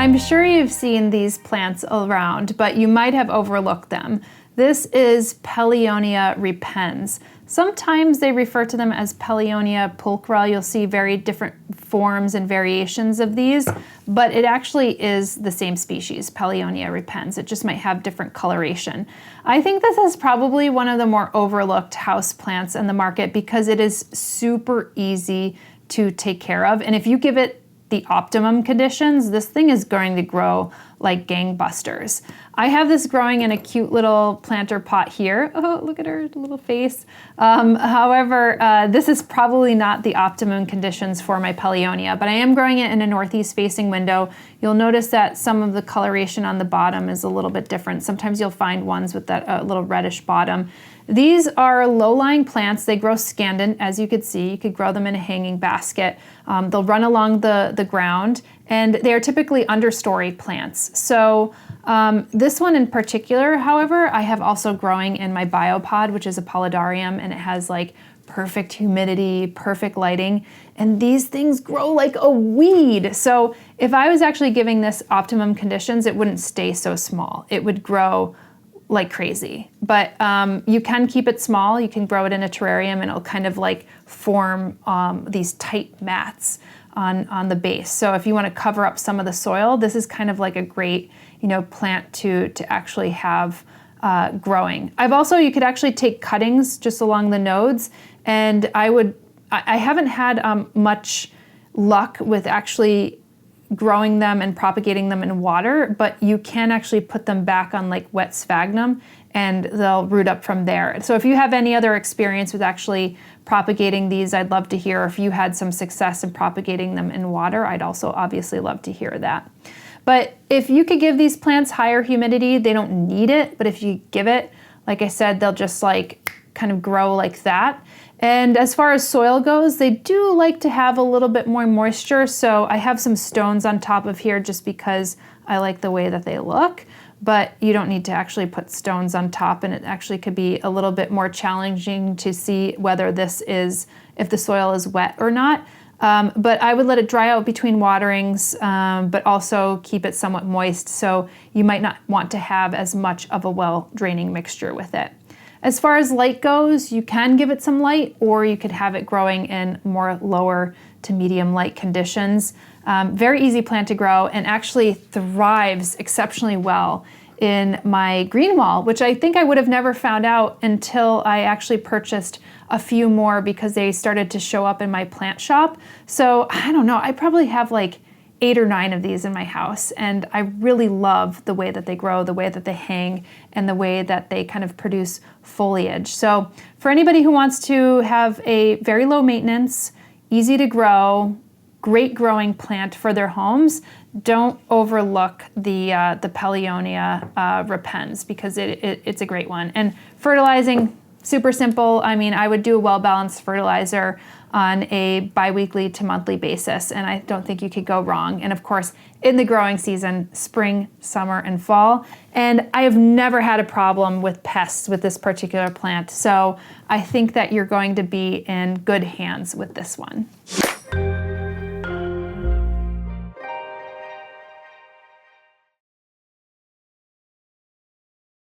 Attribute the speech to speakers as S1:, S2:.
S1: I'm sure you've seen these plants around, but you might have overlooked them. This is Pellionia repens. Sometimes they refer to them as Pellionia pulchra. You'll see very different forms and variations of these, but it actually is the same species, Pellionia repens. It just might have different coloration. I think this is probably one of the more overlooked house plants in the market because it is super easy to take care of. And if you give it the optimum conditions, this thing is going to grow like gangbusters. I have this growing in a cute little planter pot here. Oh, look at her little face. However, this is probably not the optimum conditions for my Pellionia, but I am growing it in a northeast facing window. You'll notice that some of the coloration on the bottom is a little bit different. Sometimes you'll find ones with that little reddish bottom. These are low-lying plants. They grow scandent, as you could see. You could grow them in a hanging basket. They'll run along the ground, and they are typically understory plants. So this one in particular, however, I have also growing in my biopod, which is a paludarium, and it has like perfect humidity, perfect lighting, and these things grow like a weed. So if I was actually giving this optimum conditions, it wouldn't stay so small. It would grow like crazy, but you can keep it small. You can grow it in a terrarium and it'll kind of like form these tight mats on the base. So if you want to cover up some of the soil, this is kind of like a great, plant to actually have growing. You could actually take cuttings just along the nodes, and I haven't had much luck with actually growing them and propagating them in water, but you can actually put them back on like wet sphagnum and they'll root up from there. So if you have any other experience with actually propagating these, I'd love to hear. If you had some success in propagating them in water, I'd also obviously love to hear that. But if you could give these plants higher humidity, they don't need it, but if you give it, like I said, they'll just like kind of grow like that. And as far as soil goes, they do like to have a little bit more moisture. So I have some stones on top of here just because I like the way that they look, but you don't need to actually put stones on top, and it actually could be a little bit more challenging to see whether if the soil is wet or not. But I would let it dry out between waterings, but also keep it somewhat moist. So you might not want to have as much of a well-draining mixture with it. As far as light goes, you can give it some light, or you could have it growing in more lower to medium light conditions. Very easy plant to grow and actually thrives exceptionally well in my green wall, which I think I would have never found out until I actually purchased a few more because they started to show up in my plant shop. So I don't know, I probably have like 8 or 9 of these in my house, and I really love the way that they grow, the way that they hang, and the way that they kind of produce foliage. So for anybody who wants to have a very low maintenance, easy to grow, great growing plant for their homes, don't overlook the Pellionia repens because it's a great one. And fertilizing, super simple. I mean, I would do a well-balanced fertilizer on a bi-weekly to monthly basis, and I don't think you could go wrong. And of course, in the growing season, spring, summer, and fall. And I have never had a problem with pests with this particular plant, so I think that you're going to be in good hands with this one.